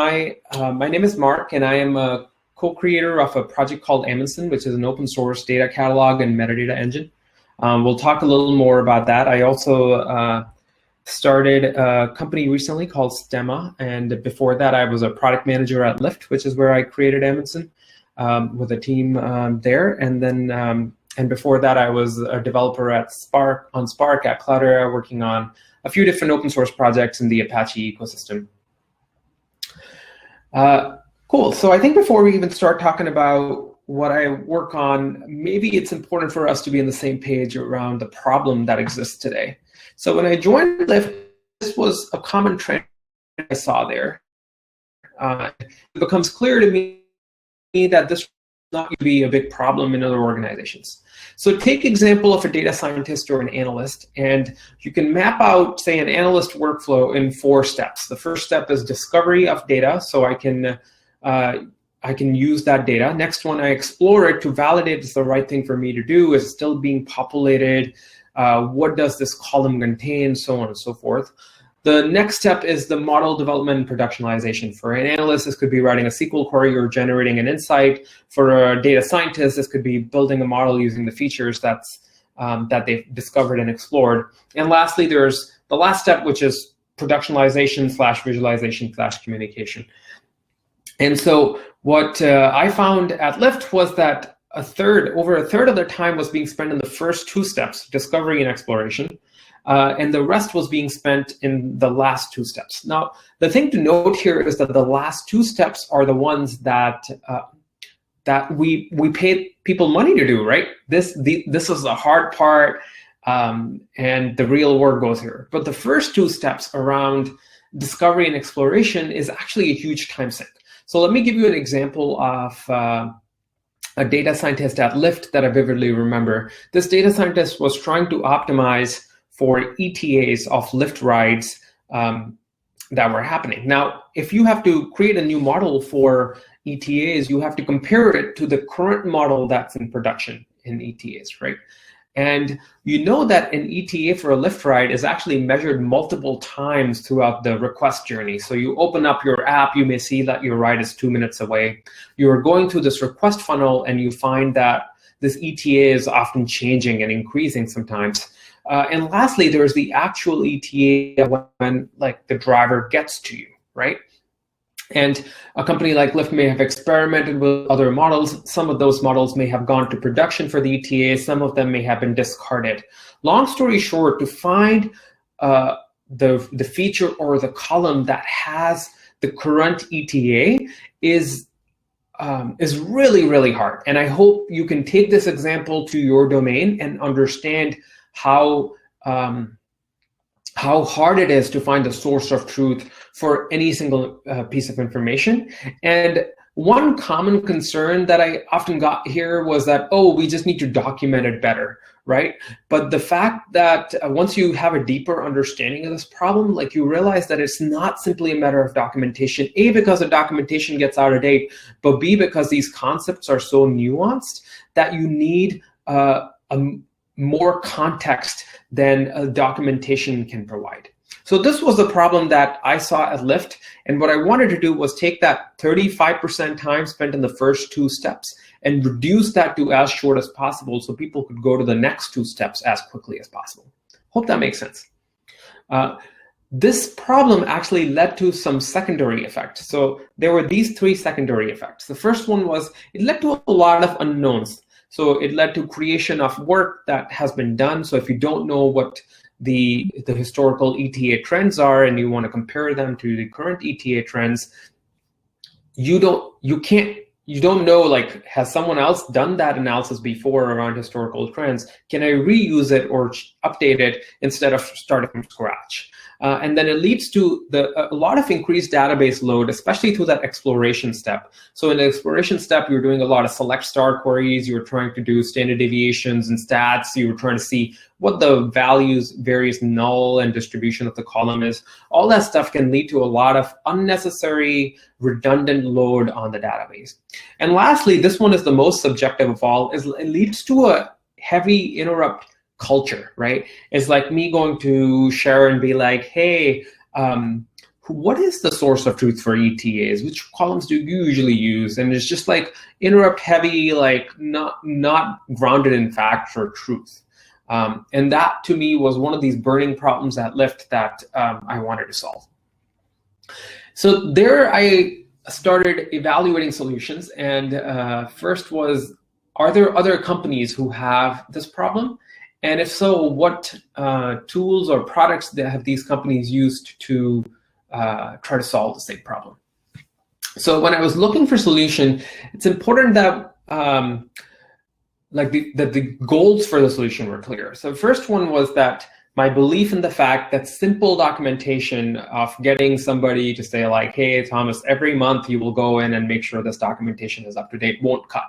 my name is Mark, and I am a co-creator of a project called Amundsen, which is an open source data catalog and metadata engine. We'll talk a little more about that. I also started a company recently called Stemma, and before that I was a product manager at Lyft, which is where I created Amundsen with a team there. And then and before that I was a developer at Spark at Cloudera, working on a few different open source projects in the Apache ecosystem. Cool. So I think before we even start talking about what I work on, maybe it's important for us to be on the same page around the problem that exists today. So when I joined Lyft, this was a common trend I saw there. It becomes clear to me that this will not be a big problem in other organizations. So take example of a data scientist or an analyst, and you can map out, say, an analyst workflow in 4 steps. The first step is discovery of data, so I can use that data. Next one, I explore it to validate it's the right thing for me to do. Is it still being populated? What does this column contain? So on and so forth. The next step is the model development and productionalization. For an analyst, this could be writing a SQL query or generating an insight. For a data scientist, this could be building a model using the features that they've discovered and explored. And lastly, there's the last step, which is productionalization / visualization / communication. And so what I found at Lyft was that over a third of their time was being spent in the first 2 steps, discovery and exploration, and the rest was being spent in the last 2 steps. Now, the thing to note here is that the last 2 steps are the ones that we pay people money to do, right? This is the hard part, and the real work goes here. But the first 2 steps around discovery and exploration is actually a huge time sink. So let me give you an example of a data scientist at Lyft that I vividly remember. This data scientist was trying to optimize for ETAs of Lyft rides that were happening. Now, if you have to create a new model for ETAs, you have to compare it to the current model that's in production in ETAs, right? And you know that an ETA for a Lyft ride is actually measured multiple times throughout the request journey. So you open up your app, you may see that your ride is 2 minutes away. You're going through this request funnel and you find that this ETA is often changing and increasing sometimes. And lastly, there's the actual ETA when like the driver gets to you, right? And a company like Lyft may have experimented with other models. Some of those models may have gone to production for the ETA. Some of them may have been discarded. Long story short, to find the feature or the column that has the current ETA is really, really hard. And I hope you can take this example to your domain and understand how hard it is to find the source of truth for any single piece of information. And one common concern that I often got here was that, oh, we just need to document it better, right? But the fact that once you have a deeper understanding of this problem, like you realize that it's not simply a matter of documentation, A, because the documentation gets out of date, but B, because these concepts are so nuanced that you need more context than a documentation can provide. So this was the problem that I saw at Lyft, and what I wanted to do was take that 35% time spent in the first 2 steps and reduce that to as short as possible so people could go to the next 2 steps as quickly as possible. Hope that makes sense. This problem actually led to some secondary effects. So there were these 3 secondary effects. The first one was it led to a lot of unknowns. So it led to creation of work that has been done. So if you don't know what the historical ETA trends are and you want to compare them to the current ETA trends, you don't know, like, has someone else done that analysis before around historical trends? Can I reuse it or update it instead of starting from scratch? And then it leads to a lot of increased database load, especially through that exploration step. So in the exploration step, you're doing a lot of select star queries. You're trying to do standard deviations and stats. You were trying to see what the values, various null and distribution of the column is. All that stuff can lead to a lot of unnecessary redundant load on the database. And lastly, this one is the most subjective of all, is it leads to a heavy interrupt culture, right? It's like me going to Sharon and be like, hey, what is the source of truth for ETAs? Which columns do you usually use? And it's just like interrupt heavy, like not grounded in facts or truth. And that to me was one of these burning problems at Lyft that I wanted to solve. So there I started evaluating solutions, and first was, are there other companies who have this problem? And if so, what tools or products have these companies used to try to solve the same problem? So when I was looking for solution, it's important that the goals for the solution were clear. So the first one was that my belief in the fact that simple documentation of getting somebody to say like, hey, Thomas, every month you will go in and make sure this documentation is up to date won't cut.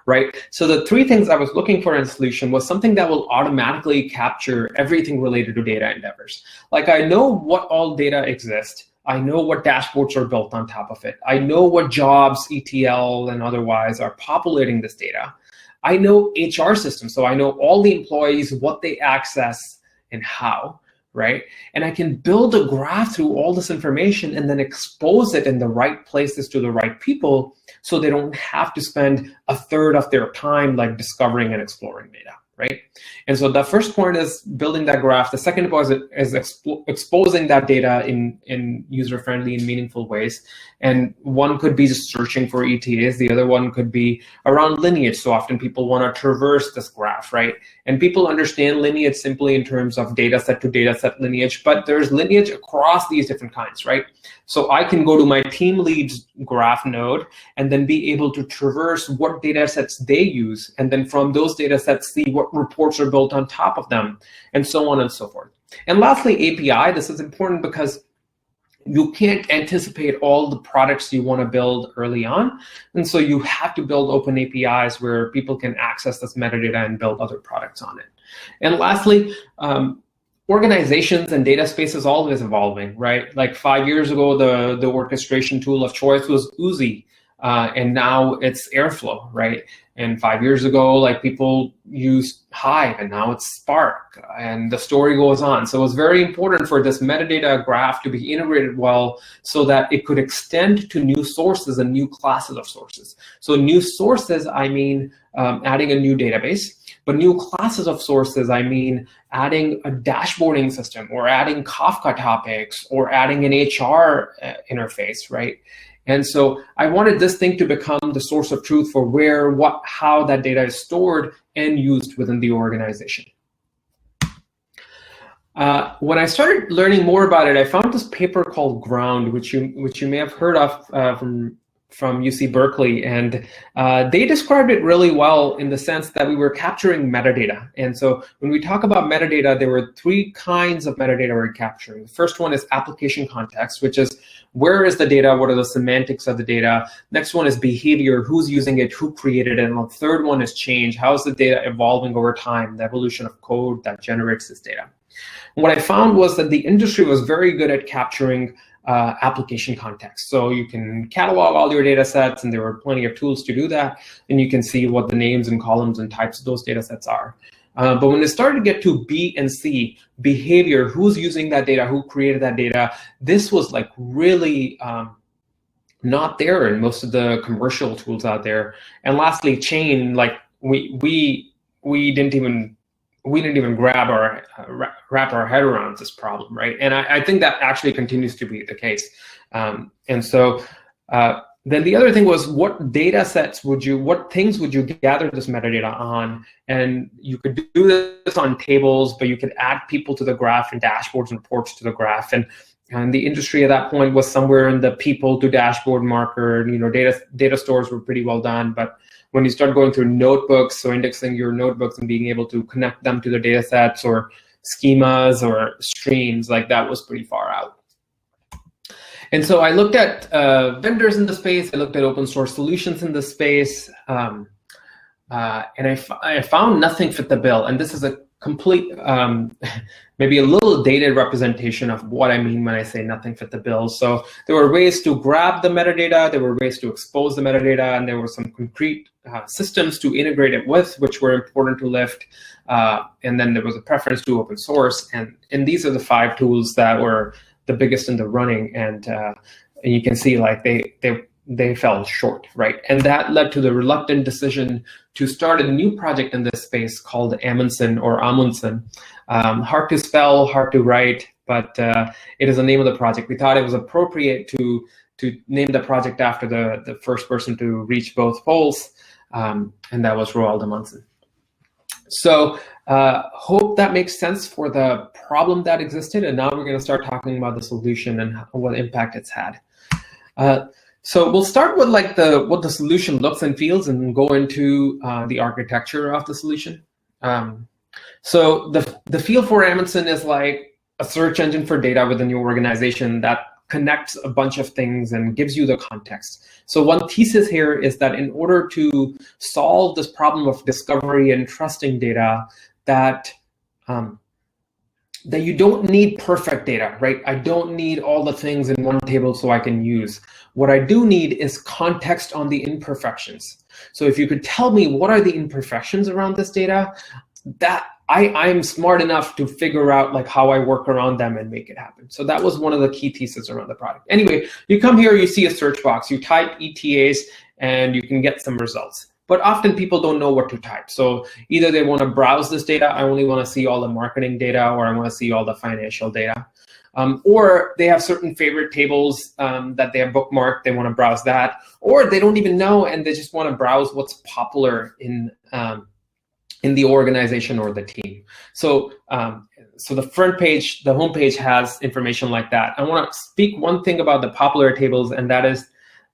Right? So the three things I was looking for in a solution was something that will automatically capture everything related to data endeavors. Like I know what all data exist. I know what dashboards are built on top of it. I know what jobs, ETL and otherwise are populating this data. I know HR systems, so I know all the employees, what they access and how, right? And I can build a graph through all this information and then expose it in the right places to the right people so they don't have to spend a third of their time like discovering and exploring data, right? And so the first point is building that graph. The second point is exposing that data in user-friendly and meaningful ways. And one could be just searching for ETAs. The other one could be around lineage. So often people want to traverse this graph, right? And people understand lineage simply in terms of data set to data set lineage, but there's lineage across these different kinds, right? So I can go to my team leads graph node and then be able to traverse what data sets they use. And then from those data sets, see what reports are built on top of them, and so on and so forth. And lastly, API. This is important because you can't anticipate all the products you want to build early on. And so you have to build open APIs where people can access this metadata and build other products on it. And lastly, organizations and data space is always evolving, right? Like 5 years ago, the orchestration tool of choice was Uzi, and now it's Airflow, right? And 5 years ago, like people used Hive, and now it's Spark, and the story goes on. So it was very important for this metadata graph to be integrated well so that it could extend to new sources and new classes of sources. So new sources, I mean adding a new database, but new classes of sources, I mean adding a dashboarding system or adding Kafka topics or adding an HR interface, right? And so I wanted this thing to become the source of truth for where, what, how that data is stored and used within the organization. When I started learning more about it, I found this paper called Ground, which you may have heard of from UC Berkeley, and they described it really well in the sense that we were capturing metadata. And so when we talk about metadata, there were three kinds of metadata we're capturing. The first one is application context, which is where is the data, what are the semantics of the data. Next one is behavior, who's using it, who created it. And the third one is change, how is the data evolving over time, the evolution of code that generates this data. And what I found was that the industry was very good at capturing application context. So you can catalog all your data sets, and there were plenty of tools to do that, and you can see what the names and columns and types of those data sets are. But when it started to get to B and C, behavior, who's using that data, who created that data, this was like really not there in most of the commercial tools out there. And lastly, chain, like we didn't even wrap our head around this problem, right? And I think that actually continues to be the case. And so then the other thing was, what data sets what things would you gather this metadata on? And you could do this on tables, but you could add people to the graph and dashboards and reports to the graph. And the industry at that point was somewhere in the people to dashboard marker. You know, data stores were pretty well done, but when you start going through notebooks, so indexing your notebooks and being able to connect them to the data sets or schemas or streams, like that was pretty far out. And so I looked at vendors in the space, I looked at open source solutions in the space, and I found nothing fit the bill. And this is a complete, maybe a little dated representation of what I mean when I say nothing fit the bill. So there were ways to grab the metadata, there were ways to expose the metadata, and there were some concrete systems to integrate it with, which were important to Lyft. And then there was a preference to open source. And these are the 5 tools that were the biggest in the running, and you can see like they fell short, right? And that led to the reluctant decision to start a new project in this space called Amundsen or Amundsen. Hard to spell, hard to write, but it is the name of the project. We thought it was appropriate to name the project after the first person to reach both poles, and that was Roald Amundsen. So hope that makes sense for the problem that existed, and now we're going to start talking about the solution and what impact it's had. So we'll start with like what the solution looks and feels, and go into the architecture of the solution. So the feel for Amundsen is like a search engine for data within your organization that connects a bunch of things and gives you the context. So one thesis here is that in order to solve this problem of discovery and trusting data, that you don't need perfect data, right? I don't need all the things in one table so I can use. What I do need is context on the imperfections. So if you could tell me what are the imperfections around this data, that I'm smart enough to figure out like how I work around them and make it happen. So that was one of the key theses around the product. Anyway, you come here, you see a search box, you type ETAs, and you can get some results. But often people don't know what to type. So either they want to browse this data, I only want to see all the marketing data, or I want to see all the financial data. Or they have certain favorite tables that they have bookmarked, they want to browse that. Or they don't even know and they just want to browse what's popular in the organization or the team. So so the front page, the home page has information like that. I want to speak one thing about the popular tables, and that is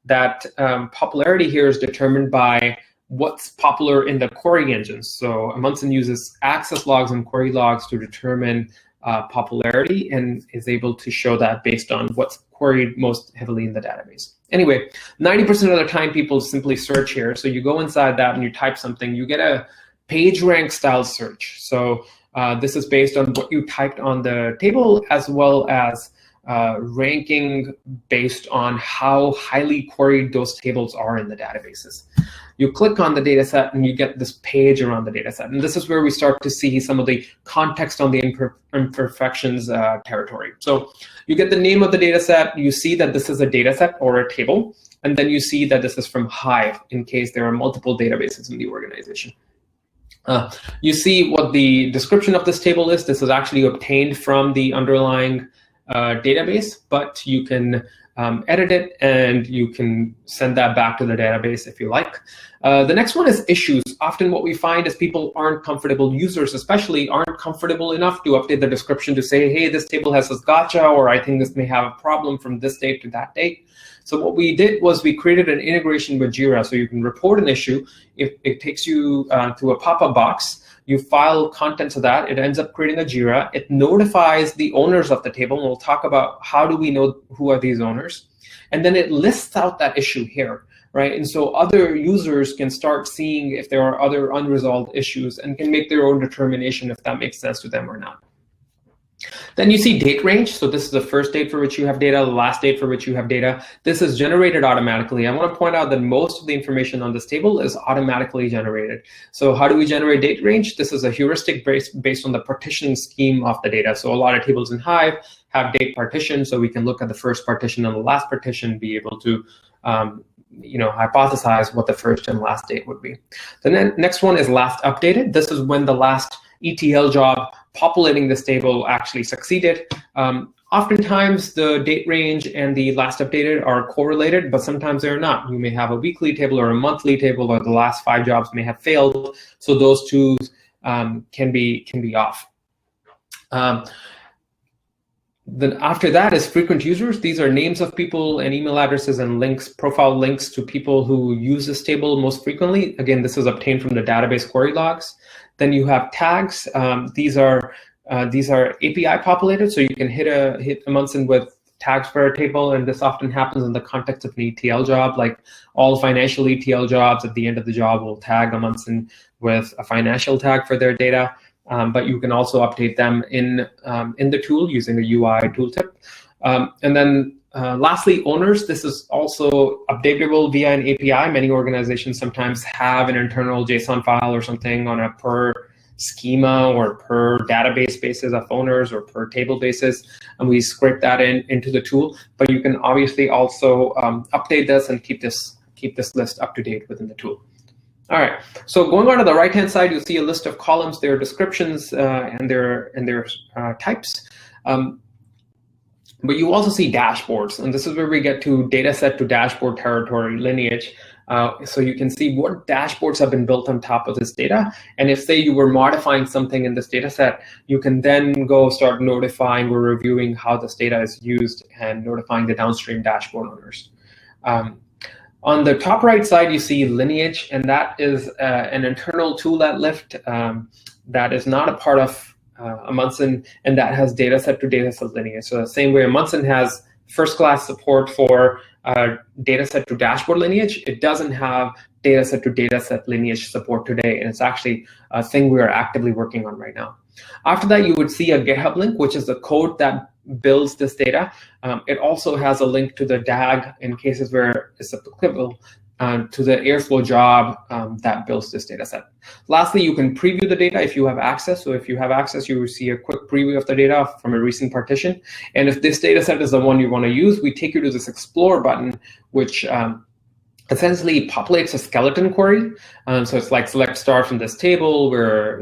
that popularity here is determined by what's popular in the query engines. So Amundsen uses access logs and query logs to determine popularity, and is able to show that based on what's queried most heavily in the database. Anyway, 90% of the time people simply search here. So you go inside that and you type something, you get a PageRank style search. So this is based on what you typed on the table, as well as ranking based on how highly queried those tables are in the databases. You click on the data set and you get this page around the data set. And this is where we start to see some of the context on the imperfections territory. So you get the name of the data set, you see that this is a data set or a table, and then you see that this is from Hive in case there are multiple databases in the organization. You see what the description of this table is. This is actually obtained from the underlying database, but you can edit it and you can send that back to the database if you like. The next one is issues. Often what we find is people aren't comfortable, users especially, aren't comfortable enough to update the description to say, hey, this table has this gotcha, or I think this may have a problem from this date to that date. So what we did was we created an integration with Jira, so you can report an issue. If it takes you to a pop-up box, you file contents of that, it ends up creating a Jira. It notifies the owners of the table, and we'll talk about how do we know who are these owners. And then it lists out that issue here, right? And so other users can start seeing if there are other unresolved issues and can make their own determination if that makes sense to them or not. Then you see date range. So this is the first date for which you have data, the last date for which you have data. This is generated automatically. I want to point out that most of the information on this table is automatically generated. So how do we generate date range? This is a heuristic based on the partitioning scheme of the data. So a lot of tables in Hive have date partition, so we can look at the first partition and the last partition, be able to hypothesize what the first and last date would be. The next one is last updated. This is when the last ETL job populating this table actually succeeded. Oftentimes the date range and the last updated are correlated, but sometimes they're not. You may have a weekly table or a monthly table, or the last 5 jobs may have failed. So those two can be off. Then after that is frequent users. These are names of people and email addresses and links, profile links to people who use this table most frequently. Again, this is obtained from the database query logs. Then you have tags. These are API populated, so you can hit Amundsen with tags for a table, and this often happens in the context of an ETL job. Like all financial ETL jobs, at the end of the job will tag Amundsen with a financial tag for their data. But you can also update them in the tool using a UI tooltip. And then lastly, owners. This is also updatable via an API. Many organizations sometimes have an internal JSON file or something on a per schema or per database basis of owners or per table basis, and we scrape that into the tool. But you can obviously also update this and keep this list up to date within the tool. All right, so going on to the right-hand side, you'll see a list of columns, their descriptions, and their types. But you also see dashboards, and this is where we get to data set to dashboard territory lineage. So you can see what dashboards have been built on top of this data. And if, say, you were modifying something in this data set, you can then go start notifying or reviewing how this data is used and notifying the downstream dashboard owners. On the top right side, you see lineage, and that is an internal tool at Lyft that is not a part of Amundsen, and that has data set to data set lineage. So the same way Amundsen has first-class support for data set to dashboard lineage, it doesn't have data set to data set lineage support today, and it's actually a thing we are actively working on right now. After that, you would see a GitHub link, which is the code that builds this data. It also has a link to the DAG in cases where it's applicable, to the Airflow job that builds this data set. Lastly, you can preview the data if you have access. So if you have access, you will see a quick preview of the data from a recent partition. And if this data set is the one you want to use, we take you to this Explore button, which essentially populates a skeleton query. So it's like select star from this table where,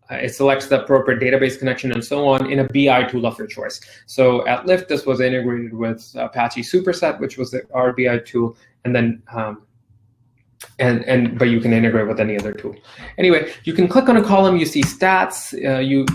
it selects the appropriate database connection and so on in a BI tool of your choice. So at Lyft, this was integrated with Apache Superset, which was our BI tool, and then but you can integrate with any other tool. Anyway, you can click on a column, you see stats.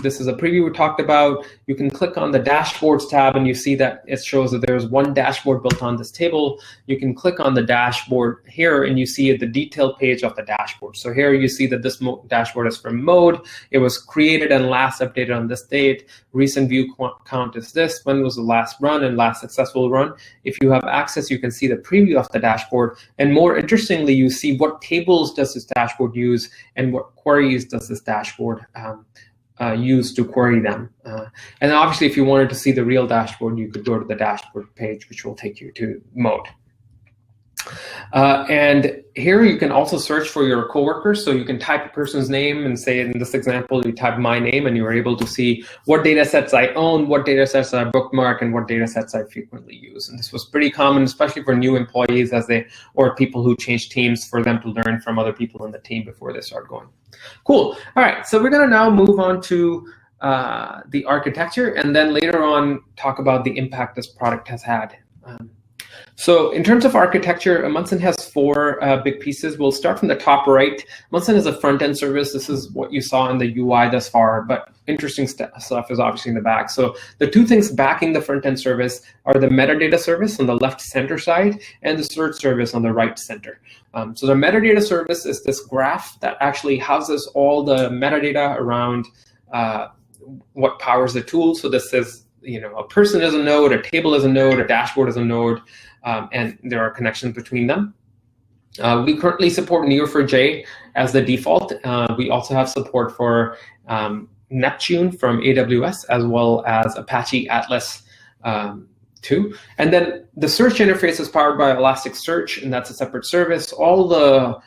This is a preview we talked about. You can click on the dashboards tab and you see that it shows that there's one dashboard built on this table. You can click on the dashboard here and you see the detail page of the dashboard. So here you see that this dashboard is from mode. It was created and last updated on this date. Recent view count is this. When was the last run and last successful run? If you have access, you can see the preview of the dashboard. And more interestingly, you see what tables does this dashboard use and what queries does this dashboard use to query them. And obviously, if you wanted to see the real dashboard, you could go to the dashboard page, which will take you to mode. And here you can also search for your coworkers. So you can type a person's name and say, in this example, you type my name and you're able to see what data sets I own, what data sets I bookmark, and what data sets I frequently use. And this was pretty common, especially for new employees or people who change teams, for them to learn from other people in the team before they start going. Cool. All right, so we're going to now move on to the architecture, and then later on talk about the impact this product has had. So in terms of architecture, Amundsen has four big pieces. We'll start from the top right. Amundsen is a front-end service. This is what you saw in the UI thus far, but interesting stuff is obviously in the back. So the two things backing the front-end service are the metadata service on the left center side and the search service on the right center. So the metadata service is this graph that actually houses all the metadata around what powers the tool. So this is, a person is a node, a table is a node, a dashboard is a node, and there are connections between them. We currently support Neo4j as the default. We also have support for Neptune from AWS, as well as Apache Atlas too. And then the search interface is powered by Elasticsearch, and that's a separate service. All the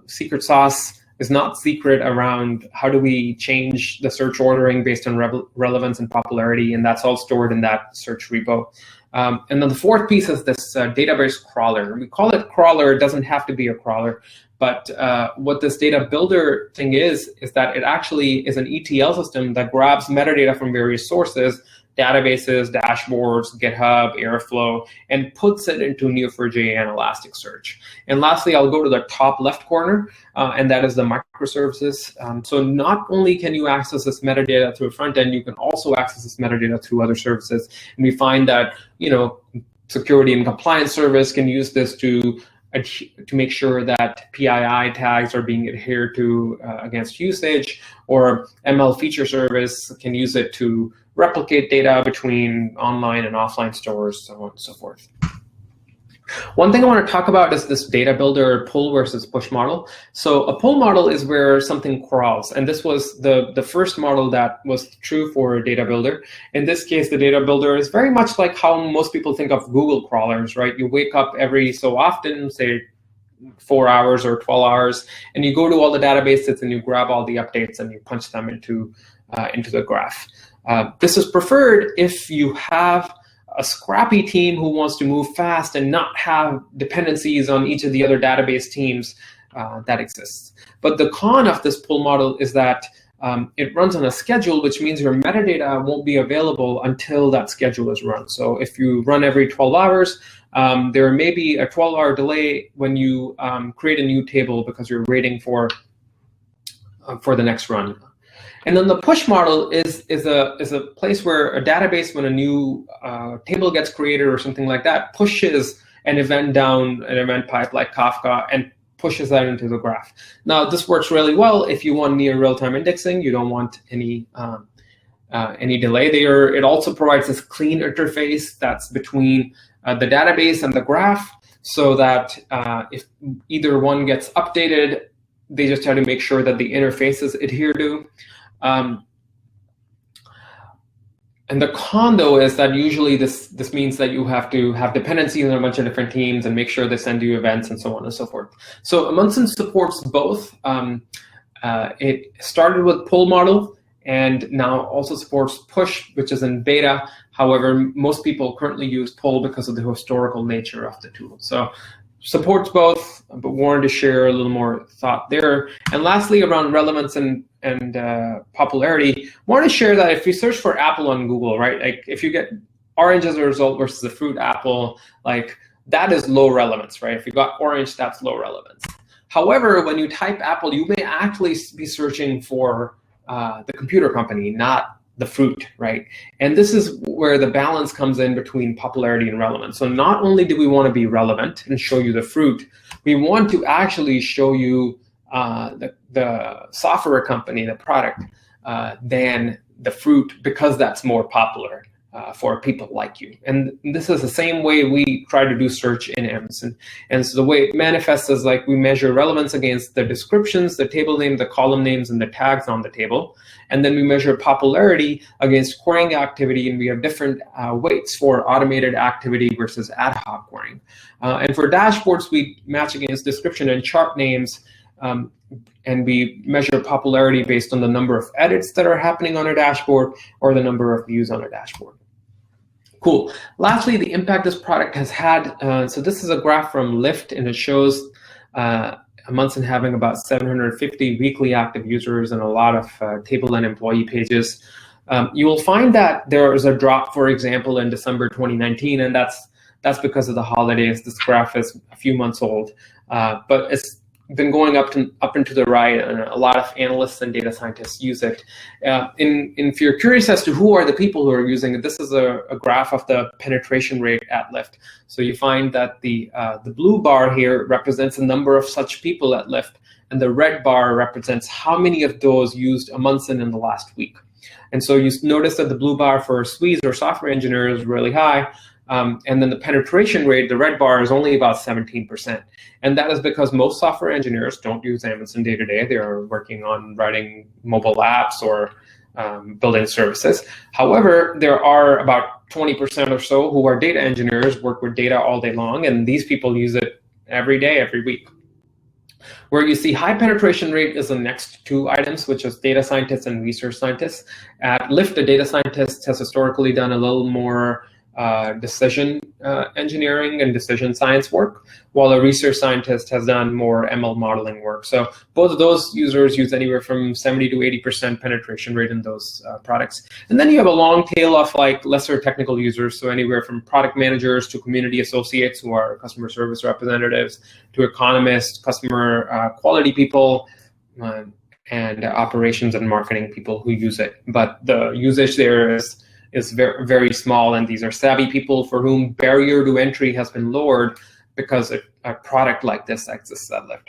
secret sauce is not secret around how do we change the search ordering based on relevance and popularity, and that's all stored in that search repo. And then the fourth piece is this database crawler. We call it crawler. It doesn't have to be a crawler, but what this data builder thing is that it actually is an ETL system that grabs metadata from various sources, databases, dashboards, GitHub, Airflow, and puts it into Neo4j and Elasticsearch. And lastly, I'll go to the top left corner, and that is the microservices. So not only can you access this metadata through a front end, you can also access this metadata through other services. And we find that, security and compliance service can use this to make sure that PII tags are being adhered to against usage, or ML feature service can use it to replicate data between online and offline stores, so on and so forth. One thing I want to talk about is this data builder pull versus push model. So a pull model is where something crawls, and this was the first model that was true for a data builder. In this case, the data builder is very much like how most people think of Google crawlers, right? You wake up every so often, say 4 hours or 12 hours, and you go to all the databases and you grab all the updates and you punch them into the graph. This is preferred if you have a scrappy team who wants to move fast and not have dependencies on each of the other database teams that exists. But the con of this pull model is that it runs on a schedule, which means your metadata won't be available until that schedule is run. So if you run every 12 hours, there may be a 12-hour delay when you create a new table because you're waiting for the next run. And then the push model is a place where a database, when a new table gets created or something like that, pushes an event down an event pipe like Kafka and pushes that into the graph. Now, this works really well if you want near real-time indexing. You don't want any delay there. It also provides this clean interface that's between the database and the graph, so that if either one gets updated, they just have to make sure that the interfaces adhere to. And the con, though, is that usually this means that you have to have dependencies on a bunch of different teams and make sure they send you events and so on and so forth. So Amundsen supports both. It started with pull model and now also supports push, which is in beta. However, most people currently use pull because of the historical nature of the tool. So supports both, but wanted to share a little more thought there. And lastly, around relevance and popularity, wanted to share that if you search for apple on Google, right, like if you get orange as a result versus the fruit apple, like that is low relevance, right? If you got orange, that's low relevance. However, when you type apple, you may actually be searching for the computer company, not the fruit, right? And this is where the balance comes in between popularity and relevance. So not only do we want to be relevant and show you the fruit, we want to actually show you the software company, the product, than the fruit, because that's more popular for people like you. And this is the same way we try to do search in Amundsen. And so the way it manifests is like we measure relevance against the descriptions, the table name, the column names, and the tags on the table. And then we measure popularity against querying activity, and we have different weights for automated activity versus ad hoc querying. And for dashboards, we match against description and chart names, and we measure popularity based on the number of edits that are happening on a dashboard or the number of views on a dashboard. Cool. Lastly, the impact this product has had. So this is a graph from Lyft, and it shows Amundsen having about 750 weekly active users and a lot of table and employee pages. You will find that there is a drop, for example, in December 2019, and that's because of the holidays. This graph is a few months old, but it's been going up and to the right, and a lot of analysts and data scientists use it. If you're curious as to who are the people who are using it, this is a graph of the penetration rate at Lyft. So you find that the blue bar here represents the number of such people at Lyft, and the red bar represents how many of those used Amundsen in the last week. And so you notice that the blue bar for SWEs or software engineers is really high, and then the penetration rate, the red bar, is only about 17%. And that is because most software engineers don't use Amundsen day to day. They are working on writing mobile apps or building services. However, there are about 20% or so who are data engineers, work with data all day long, and these people use it every day, every week. Where you see high penetration rate is the next two items, which is data scientists and research scientists. At Lyft, the data scientist has historically done a little more decision engineering and decision science work, while a research scientist has done more ML modeling work. So both of those users use anywhere from 70 to 80% penetration rate in those products. And then you have a long tail of like lesser technical users, so anywhere from product managers to community associates who are customer service representatives, to economists, customer quality people, and operations and marketing people who use it. But the usage there is very, very small, and these are savvy people for whom barrier to entry has been lowered because a product like this exists at Lyft.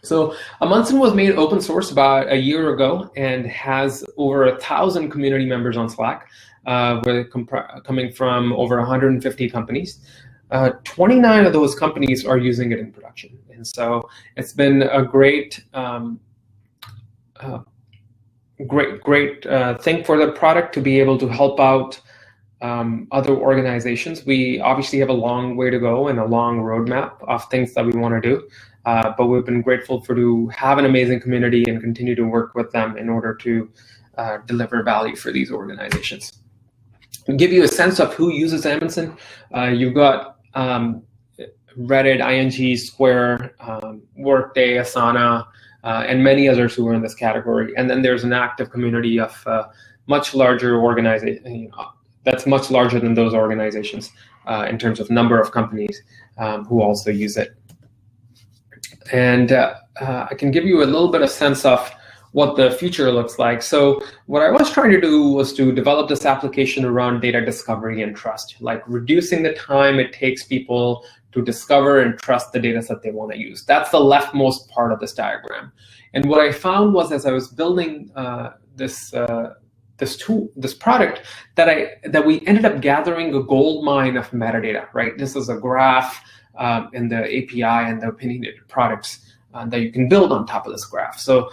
So Amundsen was made open source about a year ago and has over 1,000 community members on Slack, coming from over 150 companies. 29 of those companies are using it in production. And so it's been a great thing for the product to be able to help out other organizations. We obviously have a long way to go and a long roadmap of things that we want to do, but we've been grateful to have an amazing community and continue to work with them in order to deliver value for these organizations. To give you a sense of who uses Amundsen, you've got Reddit, ING, Square, Workday, Asana, and many others who are in this category. And then there's an active community of much larger organization, that's much larger than those organizations in terms of number of companies who also use it. And I can give you a little bit of sense of what the future looks like. So what I was trying to do was to develop this application around data discovery and trust, like reducing the time it takes people to discover and trust the data set they want to use. That's the leftmost part of this diagram. And what I found was, as I was building this product, that we ended up gathering a gold mine of metadata, right? This is a graph in the API and the opinionated products that you can build on top of this graph. So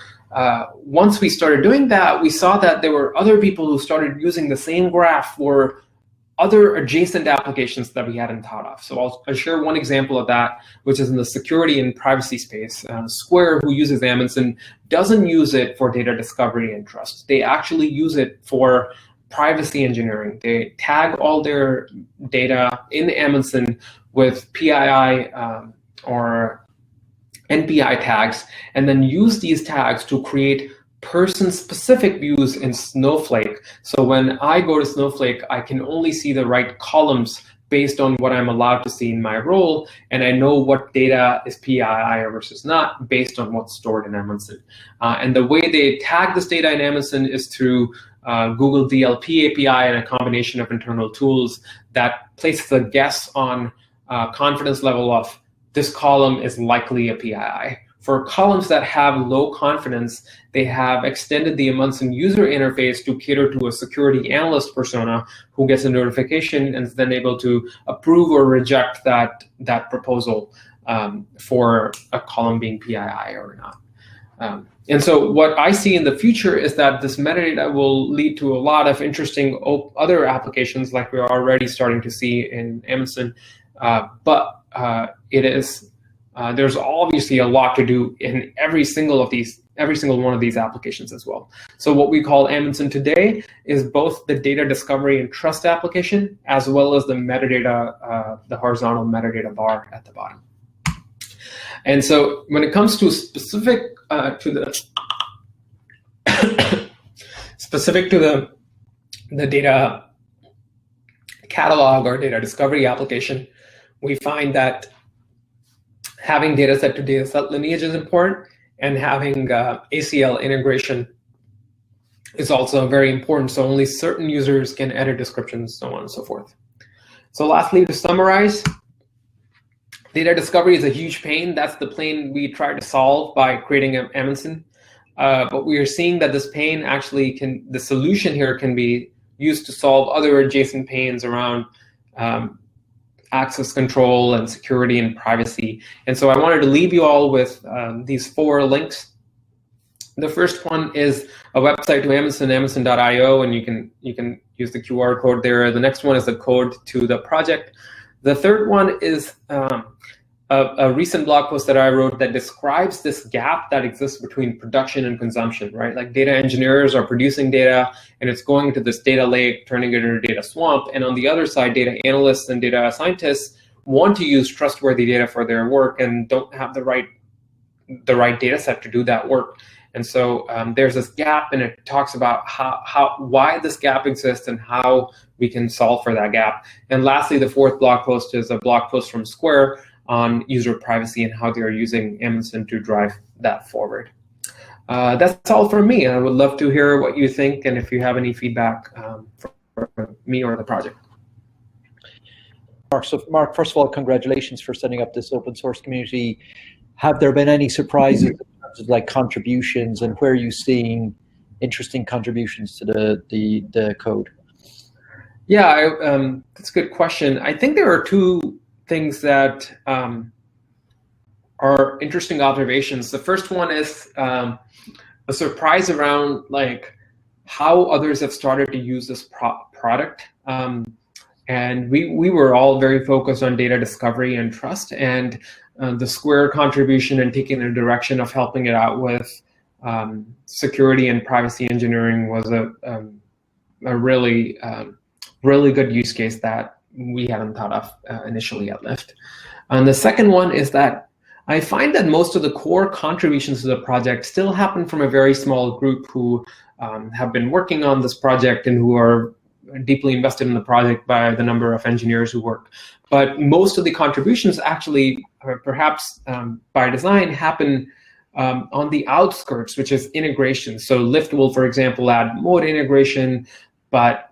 once we started doing that, we saw that there were other people who started using the same graph for other adjacent applications that we hadn't thought of. So I'll share one example of that, which is in the security and privacy space. Square, who uses Amundsen, doesn't use it for data discovery and trust. They actually use it for privacy engineering. They tag all their data in Amundsen with PII or NPI tags, and then use these tags to create person-specific views in Snowflake. So when I go to Snowflake, I can only see the right columns based on what I'm allowed to see in my role, and I know what data is PII versus not based on what's stored in Amundsen. And the way they tag this data in Amundsen is through Google DLP API and a combination of internal tools that places a guess on confidence level of this column is likely a PII. For columns that have low confidence, they have extended the Amundsen user interface to cater to a security analyst persona who gets a notification and is then able to approve or reject that proposal for a column being PII or not. And so what I see in the future is that this metadata will lead to a lot of interesting other applications like we're already starting to see in Amundsen, but there's obviously a lot to do in every single one of these applications as well. So what we call Amundsen today is both the data discovery and trust application, as well as the metadata, the horizontal metadata bar at the bottom. And so when it comes to specific to the data catalog or data discovery application, we find that having data set to data set lineage is important, and having ACL integration is also very important. So only certain users can edit descriptions, so on and so forth. So lastly, to summarize, data discovery is a huge pain. That's the pain we try to solve by creating Amundsen. But we are seeing that this pain actually the solution here can be used to solve other adjacent pains around access control and security and privacy. And so I wanted to leave you all with these 4 links. The first one is a website to Amundsen, amundsen.io, and you can use the QR code there. The next one is the code to the project. The third one is a recent blog post that I wrote that describes this gap that exists between production and consumption, right? Like data engineers are producing data and it's going to this data lake, turning it into a data swamp. And on the other side, data analysts and data scientists want to use trustworthy data for their work and don't have the right data set to do that work. And so there's this gap, and it talks about why this gap exists and how we can solve for that gap. And lastly, the fourth blog post is a blog post from Square on user privacy and how they're using Amundsen to drive that forward. That's all from me. I would love to hear what you think and if you have any feedback for me or the project. So Mark, first of all, congratulations for setting up this open source community. Have there been any surprises in terms of like contributions, and where are you seeing interesting contributions to the code? Yeah, that's a good question. I think there are 2 things that are interesting observations. The first one is a surprise around like how others have started to use this product. And we were all very focused on data discovery and trust, and the Square contribution and taking the direction of helping it out with security and privacy engineering was a really, really good use case that we hadn't thought of initially at Lyft. And the second one is that I find that most of the core contributions to the project still happen from a very small group who have been working on this project and who are deeply invested in the project by the number of engineers who work. But most of the contributions actually, perhaps by design, happen on the outskirts, which is integration. So Lyft will, for example, add mode integration, but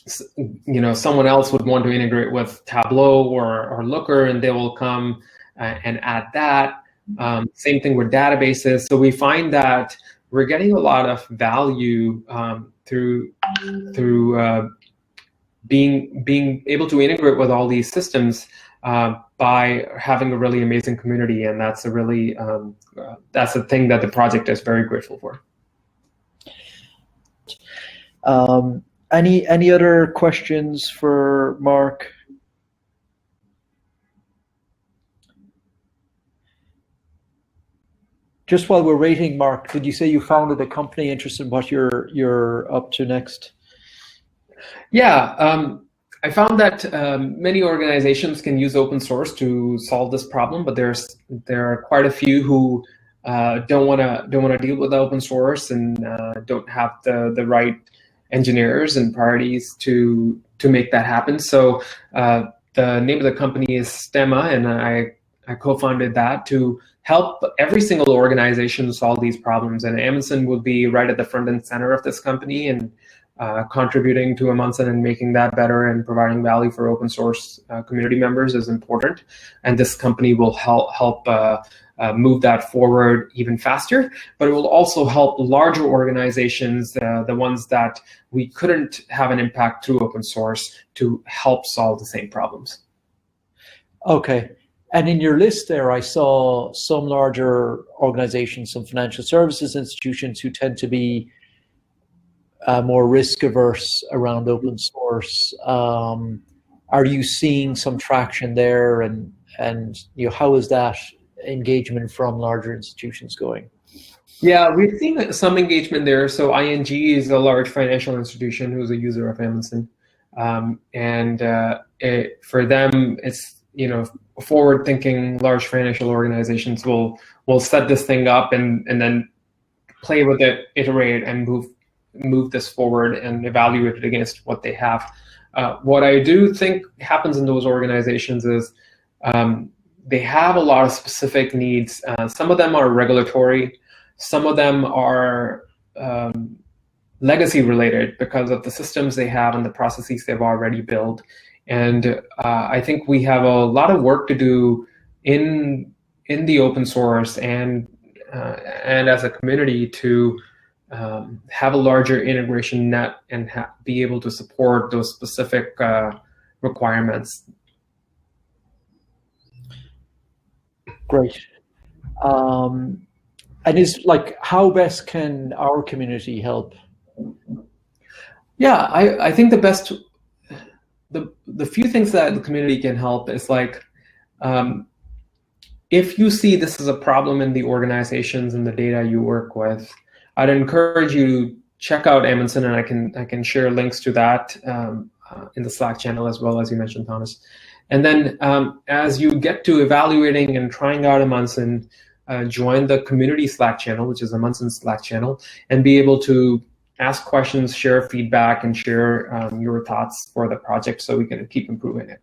someone else would want to integrate with Tableau or Looker, and they will come and add that. Same thing with databases. So we find that we're getting a lot of value through being able to integrate with all these systems by having a really amazing community, and that's a thing that the project is very grateful for. Any other questions for Mark? Just while we're waiting, Mark, did you say you founded a company? Interested in what you're up to next? Yeah, I found that many organizations can use open source to solve this problem, but there are quite a few who don't want to deal with open source and don't have the right engineers and priorities to make that happen. So the name of the company is Stemma, and I co-founded that to help every single organization solve these problems. And Amundsen will be right at the front and center of this company, and contributing to Amundsen and making that better and providing value for open source community members is important. And this company will help move that forward even faster, but it will also help larger organizations, the ones that we couldn't have an impact through open source, to help solve the same problems. Okay. And in your list there, I saw some larger organizations, some financial services institutions who tend to be more risk averse around open source. Are you seeing some traction there, and how is that engagement from larger institutions going? Yeah, we've seen some engagement there. So ING is a large financial institution who's a user of Amundsen, and for them, it's forward-thinking large financial organizations will set this thing up and then play with it, iterate, and move this forward and evaluate it against what they have. What I do think happens in those organizations is they have a lot of specific needs. Some of them are regulatory, some of them are legacy related because of the systems they have and the processes they've already built. And I think we have a lot of work to do in the open source and as a community to have a larger integration net and be able to support those specific requirements. Great. And how best can our community help? Yeah, I think the few things that the community can help is if you see this is a problem in the organizations and the data you work with, I'd encourage you to check out Amundsen, and I can share links to that in the Slack channel as well, as you mentioned, Thomas. And then as you get to evaluating and trying out Amundsen, join the community Slack channel, which is Amundsen's Slack channel, and be able to ask questions, share feedback, and share your thoughts for the project so we can keep improving it.